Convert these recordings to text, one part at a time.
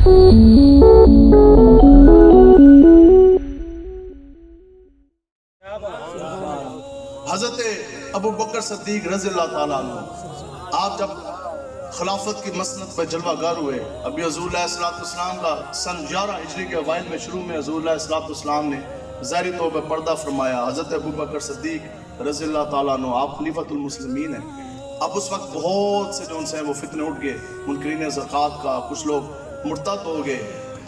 حضرت ابو بکر صدیق رضی اللہ تعالیٰ عنہ آپ جب خلافت کی مسند پر جلوہ گر ہوئے، ابھی حضور علیہ السلام کا سن 11 ہجری کے اوائل میں شروع میں حضور علیہ السلام نے ظاہری طور پر پردہ فرمایا۔ حضرت ابو بکر صدیق رضی اللہ تعالیٰ عنہ آپ خلیفۃ المسلمین ہیں۔ اب اس وقت بہت سے جو ان سے وہ فتنے اٹھ گئے، منکرین زکوٰۃ کا، کچھ لوگ مرتد ہو گئے،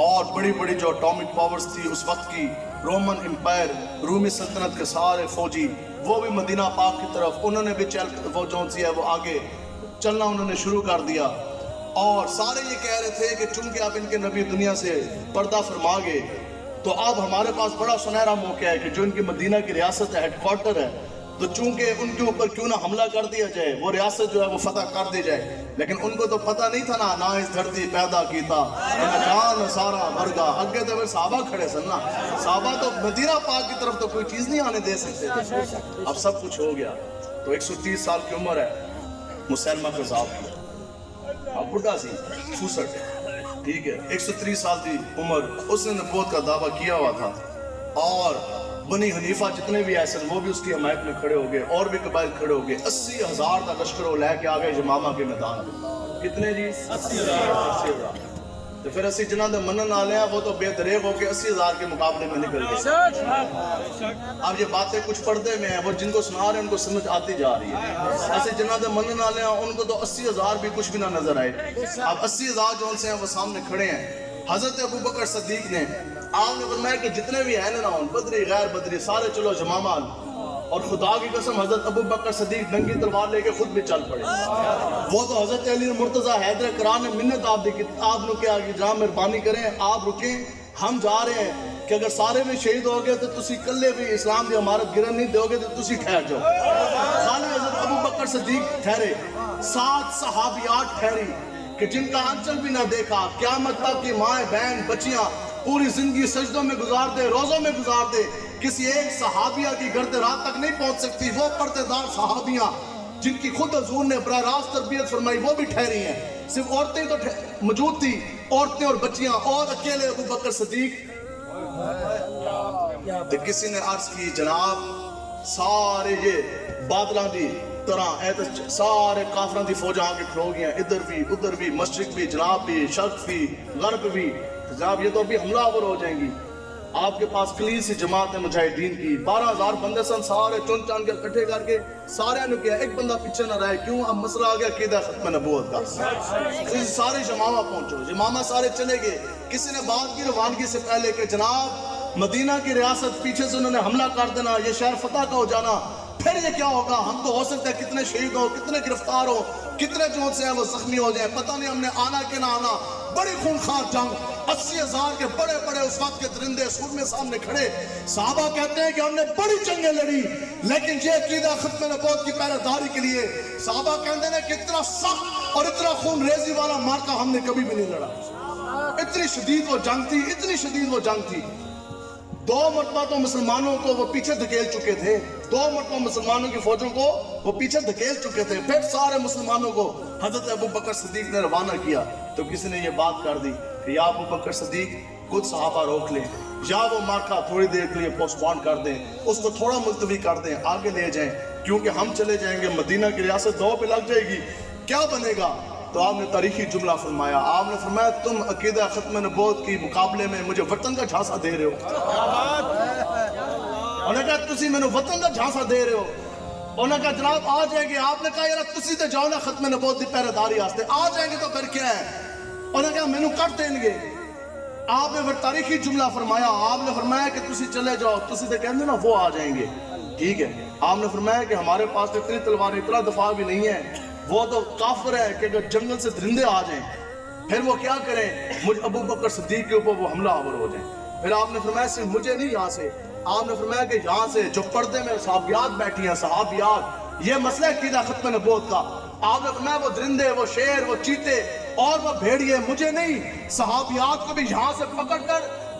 اور بڑی بڑی جو اٹامک پاورز تھی اس وقت کی، رومن امپائر، رومی سلطنت کے سارے فوجی وہ بھی مدینہ پاک کی طرف انہوں نے بھی وہ جو سی ہے وہ آگے چلنا انہوں نے شروع کر دیا، اور سارے یہ کہہ رہے تھے کہ چونکہ اب ان کے نبی دنیا سے پردہ فرما گئے تو اب ہمارے پاس بڑا سنہرا موقع ہے کہ جو ان کی مدینہ کی ریاست ہے، ہیڈ کوارٹر ہے، تو چونکہ ان کے اوپر کیوں نہ حملہ کر دیا جائے، وہ ریاست جو ہے وہ فتح کر دی جائے۔ لیکن ان کو تو پتہ نہیں تھا نا اس دھرتی پیدا کیتا جان سارا مرگا، اگے تو پھر صحابہ کھڑے سن نا، صحابہ تو مدینہ پاک کی طرف تو کوئی چیز نہیں آنے دے سکتے تھے۔ اب سب کچھ ہو گیا تو 130 سال کی عمر ہے مسلمہ کذاب کی، اب بڑھا سی 64 ہے، ٹھیک ہے، 130 سال کی عمر، اس نے نبوت کا دعویٰ کیا ہوا تھا، اور بنی حنیفہ جتنے بھی ایسے وہ بھی اس کی حمایت میں کھڑے ہو گئے، اور بھی قبائل کھڑے ہو گئے، 80,000 کا لشکر وہ لے کے آ گئے یمامہ کے میدان میں۔ کتنے جی؟ 80,000۔ تو پھر اسی جنہاں دے منن والے ہیں وہ تو بے دریغ ہو کے 80,000 کے مقابلے میں نکل گئے۔ اب یہ باتیں کچھ پردے میں ہیں، وہ جن کو سنا رہے ہیں ان کو سمجھ آتی جا رہی ہے۔ ایسے جنہاں دے منن والے ہیں ان کو تو 80,000 بھی کچھ بھی نہ نظر آئے۔ اب 80,000 جو ان سے ہیں وہ سامنے کھڑے ہیں۔ حضرت ابو بکر صدیق نے آپ نے فرمایا کہ جتنے بھی ہیں نا بدری غیر بدری سارے چلو جمامہ، اور خدا کی قسم حضرت ابو بکر صدیق ننگی تلوار لے کے خود بھی چل پڑے۔ وہ تو حضرت علی مرتضیٰ حیدر کرام نے منت آپ دی کہ آپ نے کیا کہ جہاں مہربانی کریں آپ رکیں، ہم جا رہے ہیں کہ اگر سارے بھی شہید ہو گئے تو تسی کلے بھی اسلام دی عمارت گرن نہیں دو گے تو تسی ٹھہر جاؤ۔ خالی حضرت ابو بکر صدیق ٹھہرے، 7 صحابیات ٹھہری کہ جن کا انچل بھی نہ دیکھا، قیامت تک کی مائیں بہن بچیاں پوری زندگی سجدوں میں گزار دے، روزوں میں گزار دے، کسی ایک صحابیہ کی گرد رات تک نہیں پہنچ سکتی، وہ پردے دار صحابیاں جن کی خود حضور نے براہ راست تربیت فرمائی وہ بھی ٹھہری ہیں۔ صرف عورتیں تو موجود تھی، عورتیں اور بچیاں، اور اکیلے ابو بکر صدیق۔ تو کسی نے عرض کی جناب سارے یہ بادلاں دی طرح سارے کافران دی فوجاں کے کھڑو گیا، ادھر بھی مشرق بھی، جناب بھی، شرق بھی، غرب بھی، جناب یہ تو ابھی حملہ آور ہو جائیں گی۔ آپ کے پاس کلیس سی جماعت ہے مجاہدین کی، 12,000 بندے سن، سارے چن چان کے اکٹھے کر کے سارے نے کیا، ایک بندہ پیچھے نہ رہے، کیوں؟ اب مسئلہ آ گیا عقیدہ ختم نبوت کا۔ سارے یمامہ پہنچو، یمامہ سارے چلے گئے۔ کسی نے بات کی روانگی سے پہلے کہ جناب مدینہ کی ریاست پیچھے سے انہوں نے حملہ کر دینا، یہ شہر فتح کا ہو جانا، پھر یہ کیا ہوگا؟ ہم تو ہو سکتا ہے کتنے شہید ہو، کتنے گرفتار ہو، کتنے جو سے ہیں وہ زخمی ہو جائیں، پتہ نہیں ہم نے آنا کہ نہ آنا۔ بڑی خونخوار جنگ، 80,000 کے بڑے بڑے اس وقت کے درندے سور میں سامنے کھڑے۔ صحابہ کہتے ہیں کہ ہم نے بڑی جنگیں لڑی، لیکن یہ عقیدہ ختم نبوت کی پہرے داری کے لیے صحابہ کہتے ہیں کہ اتنا سخت اور اتنا خون ریزی والا مارکا ہم نے کبھی بھی نہیں لڑا۔ اتنی شدید وہ جنگ تھی، اتنی شدید وہ جنگ تھی۔ 2 مرتبہ تو مسلمانوں کو وہ پیچھے دھکیل چکے تھے، 2 مرتبہ مسلمانوں کی فوجوں کو وہ پیچھے دھکیل چکے تھے، پھر سارے مسلمانوں کو حضرت ابو بکر صدیق نے روانہ کیا۔ تو کسی نے یہ بات کر دی کہ یا ابو بکر صدیق کچھ صحابہ روک لیں، یا وہ مارکا تھوڑی دیر کے لیے پوسٹ پون کر دیں، اس کو تھوڑا ملتوی کر دیں، آگے لے جائیں، کیونکہ ہم چلے جائیں گے مدینہ کی ریاست 2 پہ لگ جائے گی، کیا بنے گا؟ تو آپ نے تاریخی جملہ فرمایا، آپ نے فرمایا تم عقیدہ ختم نبوت کی مقابلے میں مجھے وطن کا جھانسا دے رہے ہو۔ انہوں نے کہا تسی میں نے وطن کا جھانسا دے رہے ہو۔ انہوں نے کہا جناب آ جائیں گے، آپ نے کہا یار تسی تے جاؤ نا ختم نبوت دی پہرے داری آستے، آ جائیں گے تو پھر کیا ہے؟ انہوں نے کہا میں نے کٹ دیں گے۔ آپ نے پھر تاریخی جملہ فرمایا، آپ نے فرمایا کہ تسی چلے جاؤ، تسی تے کہندے نا وہ آ جائیں گے، ٹھیک ہے۔ آپ نے فرمایا کہ ہمارے پاس تو اتنی تلوار اتنا دفاع بھی نہیں ہے، وہ تو کافر ہے کہ اگر جنگل سے درندے آ جائیں پھر وہ کیا کریں؟ مجھ ابو بکر صدیق کے اوپر وہ حملہ آور ہو جائیں۔ پھر آپ نے فرمایا صرف مجھے نہیں یہاں سے، آپ نے فرمایا کہ یہاں سے جو پردے میں صحابیات بیٹھی ہیں، صحابیات، یہ مسئلہ عقیدہ ختم نبوت کا۔ آپ نے فرمایا وہ درندے، وہ شیر، وہ چیتے اور وہ بھیڑیے مجھے نہیں، صحابیات کو بھی یہاں سے پکڑ کر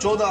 14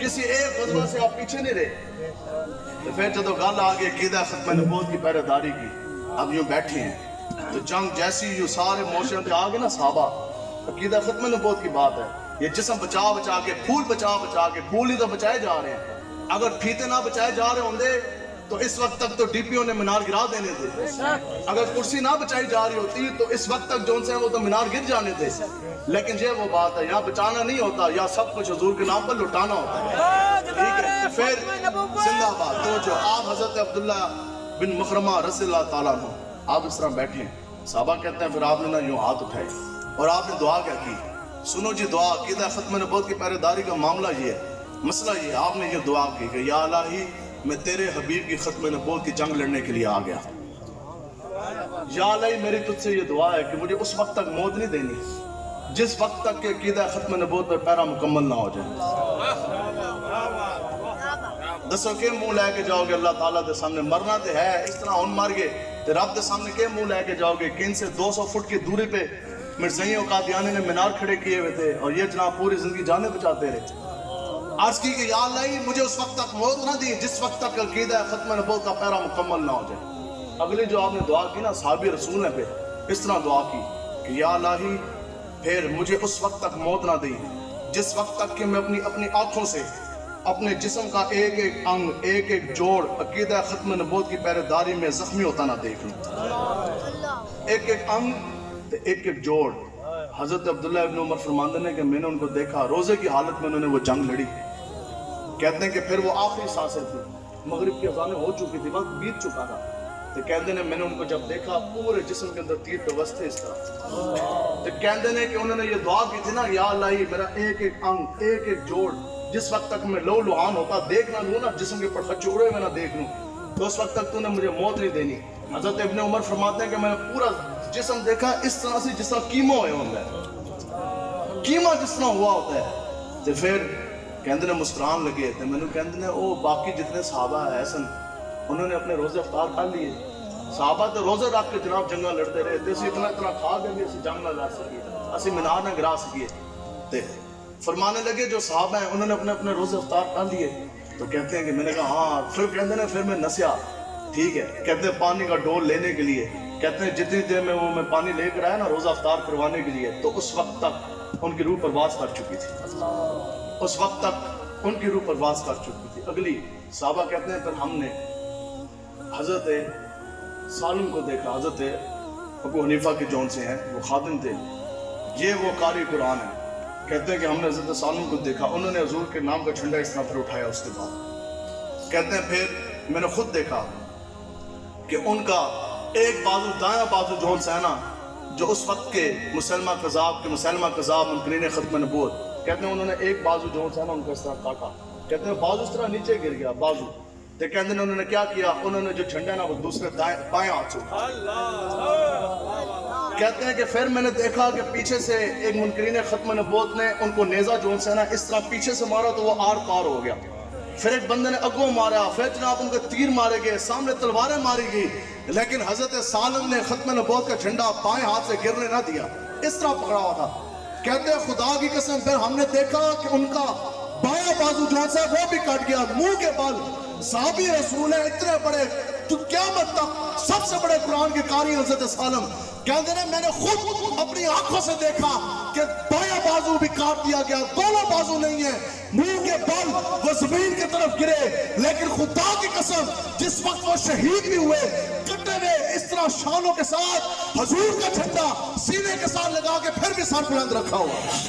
کسی ایک غزوہ سے آپ پیچھے نہیں رہے. تو پھر جب گل آ گئی عقیدہ ختم نبوت کی پہرے داری کی, اب یوں بیٹھے ہیں تو جنگ جیسی یوں سارے موشن پہ آ گئے نا صحابہ, عقیدہ ختم نبوت کی بات ہے. یہ جسم بچا بچا کے, پھول بچا بچا کے, پھول ہی تو بچائے جا رہے ہیں. اگر پھیتے نہ بچائے جا رہے ہوں گے تو اس وقت تک تو ڈی پی او نے مینار گرا دینے تھے. اگر کرسی نہ بچائی جا رہی ہوتی تو اس وقت تک جو ان سے وہ تو مینار گر جانے تھے. لیکن یہ وہ بات ہے, یہاں بچانا نہیں ہوتا, یا سب کچھ حضور کے نام پر لٹانا ہوتا ہے. ٹھیک ہے, پھر زندہ باد. تو جو آپ حضرت عبداللہ بن مخرمہ رضی اللہ تعالیٰ عنہ آپ اس طرح بیٹھے ہیں, صحابہ کہتے ہیں پھر آپ نے نا یوں ہاتھ اٹھائے اور آپ نے دعا کیا کی. سنو جی دعا, عقیدہ ختم نبوت کی پہرے داری کا معاملہ یہ ہے, مسئلہ یہ, آپ نے یہ دعا کی کہ یا الہی میں تیرے حبیب کی ختم نبوت کی جنگ لڑنے کے لیے آ گیا. یا الہی میری تجھ سے یہ دعا ہے کہ مجھے اس وقت تک موت نہیں دینی جس وقت تک کہ عقیدہ ختم نبوت پر پیرا مکمل نہ ہو جائے. دسو کہ منہ لے کے جاؤ گے اللہ تعالیٰ کے سامنے, مرنا تو ہے اس طرح ہن مر گئے تو رب کے سامنے کہ منہ لے کے جاؤ گے کہ ان سے 200 فٹ کی دوری پہ مرزائیوں قادیانی نے مینار کھڑے کیے ہوئے تھے اور یہ جناب پوری زندگی جانے بچاتے رہے. عرض کی کہ یا اللہ مجھے اس وقت تک موت نہ دی جس وقت تک عقیدہ ختم نبوت کا پیرا مکمل نہ ہو جائے. اگلی جو آپ نے دعا کی نا صحابی رسول نے پھر اس طرح دعا کی کہ یا اللہ پھر مجھے اس وقت تک موت نہ دی جس وقت تک کہ میں اپنی آنکھوں سے اپنے جسم کا ایک ایک انگ, ایک ایک جوڑ عقیدہ ختم نبوت کی پہرے داری میں زخمی ہوتا نہ دیکھ لوں. ایک ایک انگ ایک ایک جوڑ. حضرت عبداللہ ابن عمر فرماندے نے کہ میں نے ان کو دیکھا روزے کی حالت میں انہوں نے وہ جنگ لڑی. کہتے ہیں کہ پھر وہ آخری سانسیں تھی, مغرب کی اذانیں ہو چکی تھی, وقت بیت چکا تھا. تو کہتے ہیں میں نے ان کو جب دیکھا پورے جسم کے اندر تیر پیوست تھے اس طرح. تو کہتے ہیں کہ انہوں نے یہ دعا کی تھی نا یا اللہ میرا ایک ایک انگ ایک ایک جوڑ جس وقت تک میں لو لوہان ہوتا دیکھ نہ لوں نا, جسم کے پٹخچے اڑے میں نہ دیکھ لوں, تو اس وقت تک تو نے مجھے موت نہیں دینی. حضرت ابن عمر فرماتے ہیں کہ میں نے پورا جسم دیکھا اس طرح سے جس طرح کیما ہوئے ہوں گے, کیما جس طرح ہوا ہوتا ہے. تو پھر کہندے نے مسکران لگے تھے, میں نے کہندے نے او باقی جتنے صحابہ ہیں سن انہوں نے اپنے روزے افطار کر لیے. صحابہ تو روزے رکھ کے جناب جنگاں لڑتے رہے تھے, اسی اتنا کھا دیں گے اسی جنگ نہ لڑ سکیے, اسی مینار نہ گرا سکیے. تے فرمانے لگے جو صحابہ ہیں انہوں نے اپنے اپنے روزے افطار کر لیے. تو کہتے ہیں کہ میں نے کہا ہاں. پھر کہتے ہیں پھر میں نسیا, ٹھیک ہے, کہتے ہیں پانی کا ڈول لینے کے لیے, کہتے ہیں جتنی دیر میں وہ میں پانی لے کر آیا نا روزہ افطار کروانے کے لیے, تو اس وقت تک ان کی روح پرواز کر چکی تھی, اس وقت تک ان کی روح پرواز کر چکی تھی. اگلی صحابہ کہتے ہیں پھر ہم نے حضرت سالم کو دیکھا. حضرت ابو حنیفہ کے جون سے ہیں, وہ خادم تھے, یہ وہ قاری قرآن ہے. کہتے ہیں کہ ہم نے حضرت سالم کو دیکھا, انہوں نے حضور کے نام کا جھنڈا اس طرح پھر اٹھایا. اس کے بعد کہتے ہیں پھر میں نے خود دیکھا کہ ان کا ایک بازو دایاں بازو جون سے ہے نا, جو اس وقت کے مسلمہ کذاب منکرین ختم نبوت, کہتے ہیں انہوں نے ایک بازو جون سے ہے نا ان کو اس طرح کاٹا. کہتے ہیں بازو اس طرح نیچے گر گیا بازو. تو کہتے ہیں انہوں نے کیا کیا, انہوں نے جو جھنڈا نا وہ دوسرے بائیں ہاتھ سے اٹھایا. کہتے ہیں کہ پھر میں نے دیکھا کہ پیچھے سے ایک منکرین ختم نبوت نے ان کو نیزہ جون سے نا اس طرح پیچھے سے مارا تو وہ آر پار ہو گیا. پھر ایک بندے نے اگوں مارا, پھر جناب ان کو تیر مارے گئے, سامنے تلواریں ماری گئی, لیکن حضرت سالم نے ختم نبوت کا جھنڈا بائیں ہاتھ سے گرنے نہ دیا, اس طرح پکڑا ہوا تھا. کہتے ہیں خدا کی قسم پھر ہم نے دیکھا کہ ان کا بایاں بازو جو ہے وہ بھی کٹ گیا, منہ کے بل. صحابی رسول ہیں اتنے بڑے, تو قیامت تک سب سے بڑے قرآن کے قاری حضرت سالم. کہتے ہیں میں نے خود اپنی آنکھوں سے دیکھا کہ بایاں بازو بھی کاٹ دیا گیا, دونوں بازو نہیں ہیں, منہ کے بل وہ زمین کی طرف گرے. لیکن خدا کی قسم جس وقت وہ شہید بھی ہوئے کٹے ہوئے اس طرح شانوں کے ساتھ حضور کا جھنڈا سینے کے ساتھ لگا کے پھر بھی سر بلند رکھا ہوا.